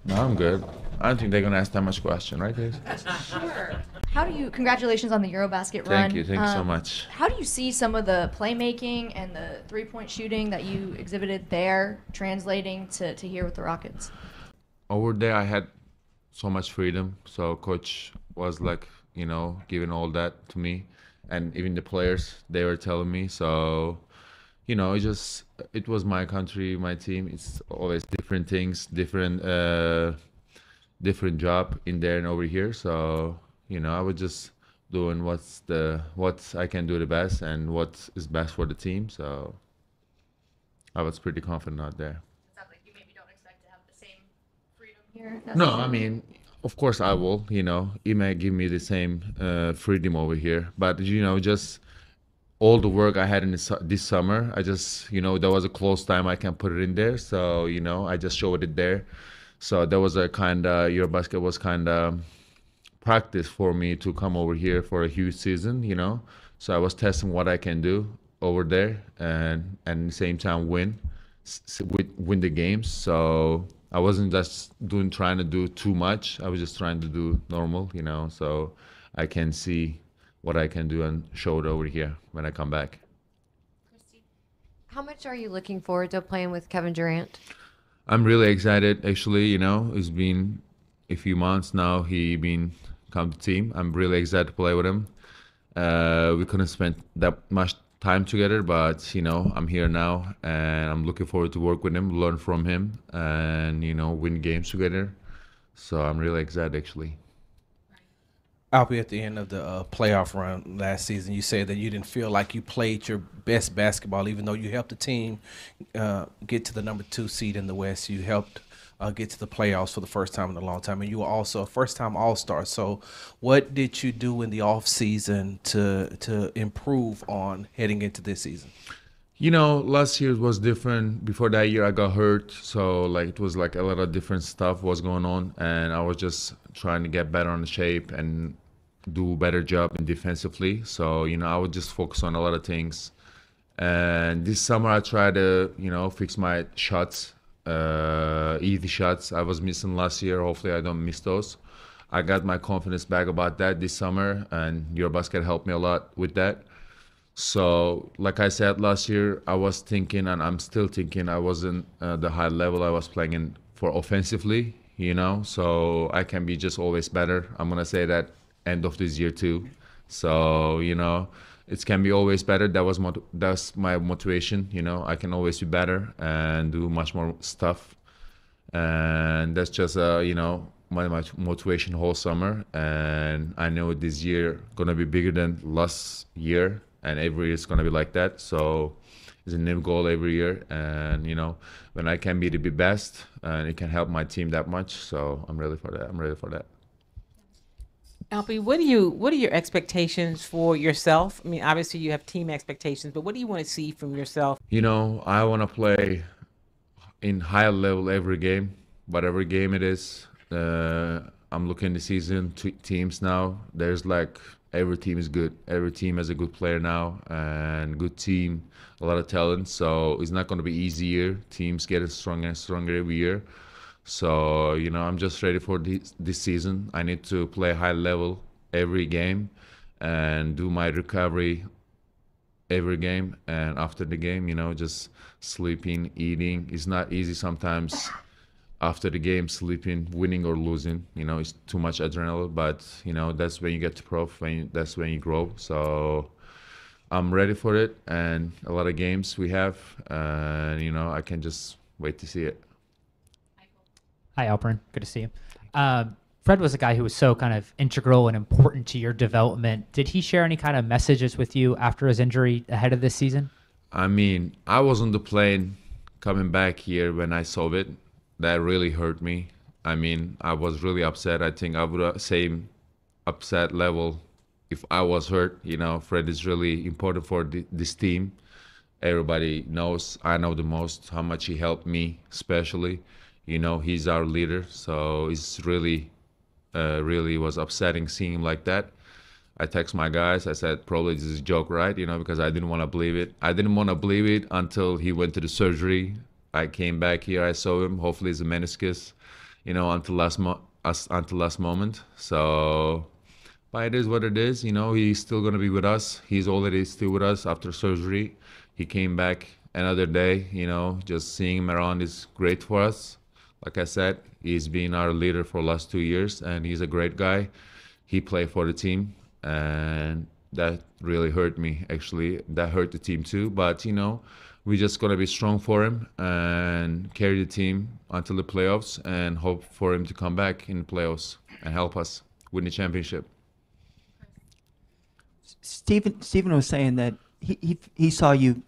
No, I'm good. I don't think they're gonna ask that much question, right, guys? Sure. How do you, congratulations on the Eurobasket run. Thank you so much. How do you see some of the playmaking and the three-point shooting that you exhibited there translating to here with the Rockets? Over there, I had so much freedom. So coach was like, giving all that to me, and even the players, they were telling me. So, it was my country, my team. It's always different things, different job in there and over here. So, I was just doing what I can do the best and what is best for the team. So I was pretty confident out there. It sounds like you maybe don't expect to have the same freedom here. No, I mean, of course I will. It may give me the same freedom over here, but just all the work I had in this summer, I just, there was a close time I can put it in there. So, I just showed it there. So that was a Eurobasket was kind of practice for me to come over here for a huge season. So I was testing what I can do over there and at the same time win the games. So I wasn't just trying to do too much. I was just trying to do normal. So I can see what I can do and show it over here when I come back. How much are you looking forward to playing with Kevin Durant? I'm really excited, actually. It's been a few months now. He been come to team. I'm really excited to play with him. We couldn't spend that much time together, but I'm here now, and I'm looking forward to work with him, learn from him, and win games together. So I'm really excited, actually. I'll be at the end of the playoff run last season. You said that you didn't feel like you played your best basketball, even though you helped the team get to the #2 seed in the West. You helped get to the playoffs for the first time in a long time, and you were also a first-time All-Star. So what did you do in the off-season to improve on heading into this season? Last year was different. Before that year, I got hurt, so it was like a lot of different stuff was going on, and I was just trying to get better on the shape and do a better job in defensively. So I would just focus on a lot of things. And this summer, I tried to fix my shots, easy shots I was missing last year. Hopefully, I don't miss those. I got my confidence back about that this summer, and Eurobasket helped me a lot with that. So, like I said last year, I was thinking, and I'm still thinking, I wasn't the high level I was playing in for offensively, so I can be just always better. I'm gonna say that end of this year too. So, it can be always better. That's my motivation. I can always be better and do much more stuff, and that's just my motivation whole summer. And I know this year gonna be bigger than last year. And every year it's gonna be like that. So it's a new goal every year. And when I can be the best, and it can help my team that much. So I'm ready for that. I'm ready for that. Alfie, what are your expectations for yourself? I mean, obviously you have team expectations, but what do you want to see from yourself? I want to play in high level every game, whatever game it is. I'm looking the season teams now. There's every team is good. Every team has a good player now and good team, a lot of talent. So it's not going to be easy year. Teams getting stronger and stronger every year. So, I'm just ready for this season. I need to play high level every game and do my recovery every game. And after the game, just sleeping, eating. It's not easy sometimes after the game, sleeping, winning or losing. It's too much adrenaline, but that's when you get to pro, that's when you grow. So I'm ready for it, and a lot of games we have, and I can just wait to see it. Hi, Alperen. Good to see you. Fred was a guy who was so kind of integral and important to your development. Did he share any kind of messages with you after his injury ahead of this season? I mean, I was on the plane coming back here when I saw it. That really hurt me. I mean, I was really upset. I think I would have same upset level if I was hurt. Fred is really important for this team. Everybody knows, I know the most, how much he helped me, especially. He's our leader, so it's really was upsetting seeing him like that. I text my guys. I said, probably this is a joke, right? Because I didn't want to believe it. I didn't want to believe it until he went to the surgery. I came back here. I saw him. Hopefully it's a meniscus. you know, until last moment. So, but it is what it is. You know, he's still gonna be with us. He's already still with us after surgery. He came back another day. You know, just seeing him around is great for us. Like I said, he's been our leader for the last 2 years, and he's a great guy. He played for the team, and that really hurt me. Actually, that hurt the team too. But you know, we just gotta be strong for him and carry the team until the playoffs, and hope for him to come back in the playoffs and help us win the championship. Stephen was saying that he saw you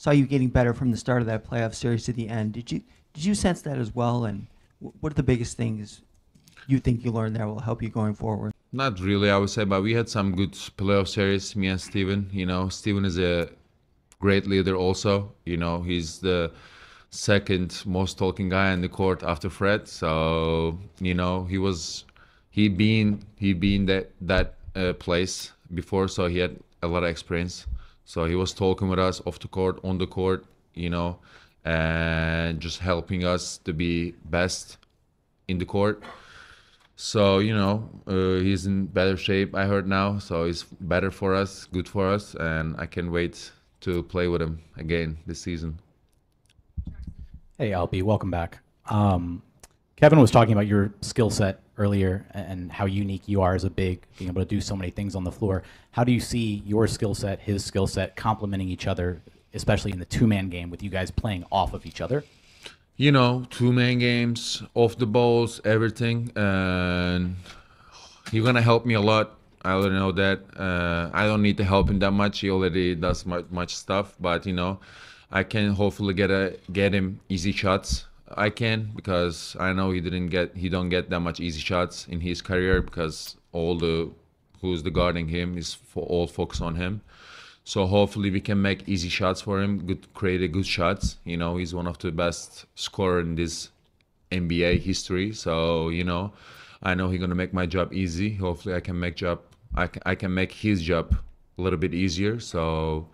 getting better from the start of that playoff series to the end. Did you sense that as well? And what are the biggest things you think you learned that will help you going forward? Not really, I would say, but we had some good playoff series, me and Steven. You know, Steven is a great leader also. You know, he's the second most talking guy on the court after Fred. So, you know, he been that place before, so he had a lot of experience. So he was talking with us off the court, on the court, you know, and just helping us to be best in the court. So, you know, he's in better shape, I heard now. So it's better for us, good for us, and I can't wait to play with him again this season. Hey, Alpi, welcome back. Kevin was talking about your skill set earlier and how unique you are as a big, being able to do so many things on the floor. How do you see your skill set, his skill set, complementing each other, especially in the two-man game with you guys playing off of each other? You know, two-man games, off the balls, everything, and you're gonna help me a lot. I already know that. I don't need to help him that much. He already does much stuff, but you know, I can hopefully get him easy shots. I can, because I know he don't get that much easy shots in his career, because who's the guarding him is all focused on him. So hopefully we can make easy shots for him, create good shots. You know, he's one of the best scorer in this NBA history. So, you know, I know he's gonna make my job easy. Hopefully I can make his job a little bit easier. So,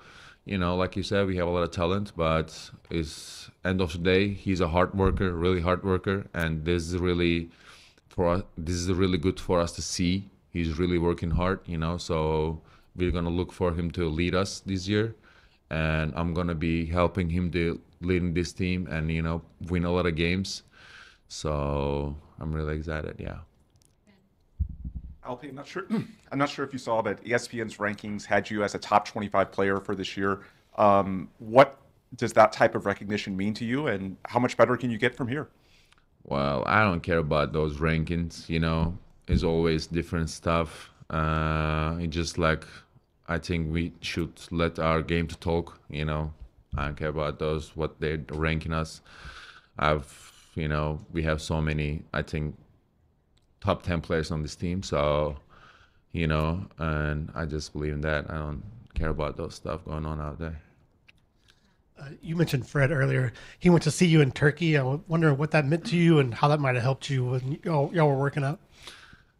you know, like you said, we have a lot of talent, but it's end of the day, he's a hard worker, really hard worker, and this is really good for us to see. He's really working hard, you know, so we're gonna look for him to lead us this year, and I'm gonna be helping him to leading this team and, you know, win a lot of games. So I'm really excited, yeah. Alpi, I'm not sure if you saw, but ESPN's rankings had you as a top 25 player for this year. What does that type of recognition mean to you, and how much better can you get from here? Well, I don't care about those rankings, you know. It's always different stuff. It's just like, I think we should let our game to talk, you know. I don't care about those, what they're ranking us. You know, we have so many, I think, top 10 players on this team, so, you know, and I just believe in that. I don't care about those stuff going on out there. You mentioned Fred earlier. He went to see you in Turkey. I wonder what that meant to you and how that might have helped you when y'all were working out.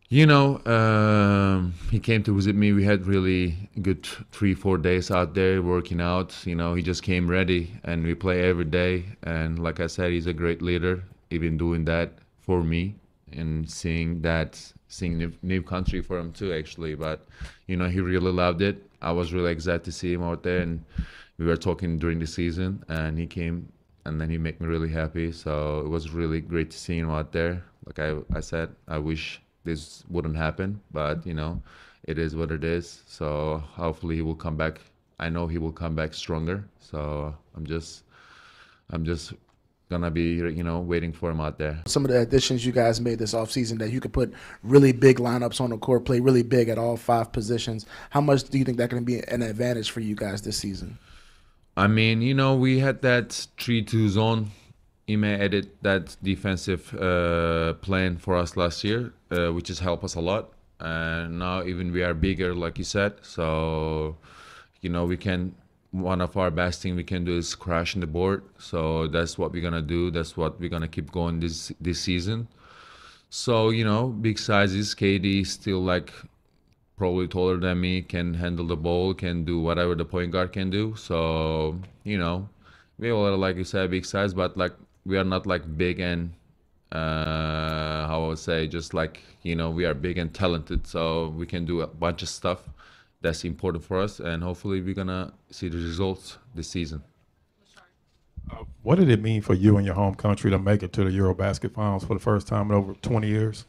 You know, he came to visit me. We had really good 3-4 days out there working out. You know, he just came ready, and we play every day. And like I said, he's a great leader. Even doing that for me, and seeing new country for him too, actually. But you know, he really loved it. I was really excited to see him out there, and we were talking during the season, and he came, and then he made me really happy. So it was really great to see him out there. Like I said, I wish this wouldn't happen, but you know, it is what it is. So hopefully he will come back. I know he will come back stronger. So I'm just gonna be, you know, waiting for him out there. Some of the additions you guys made this offseason, that you could put really big lineups on the court, play really big at all 5 positions. How much do you think that can be an advantage for you guys this season? I mean, you know, we had that 3-2 zone. Ime added that defensive plan for us last year, which has helped us a lot. And now even we are bigger, like you said. So, you know, one of our best thing we can do is crashing the board. So that's what we're gonna do. That's what we're gonna keep going this season. So, you know, big sizes. KD still like probably taller than me, can handle the ball, can do whatever the point guard can do. So, you know, we have a lot of, like you said, big size, but like we are not like big and would say. Just like, you know, we are big and talented, so we can do a bunch of stuff that's important for us, and hopefully we're gonna see the results this season. What did it mean for you and your home country to make it to the Eurobasket finals for the first time in over 20 years?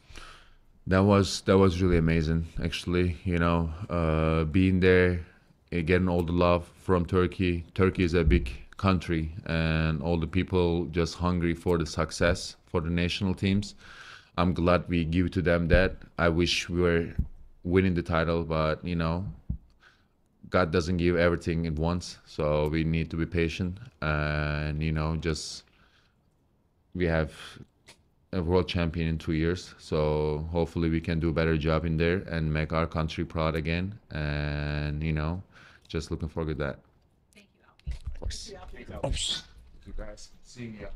That was really amazing, actually. You know, being there, getting all the love from Turkey. Turkey is a big country, and all the people just hungry for the success for the national teams. I'm glad we give to them that. I wish we were winning the title, but you know, God doesn't give everything at once, so we need to be patient. And you know, just we have a world champion in 2 years, so hopefully we can do a better job in there and make our country proud again. And you know, just looking forward to that. Thank you, Albie. Of course. You guys. Seeing you.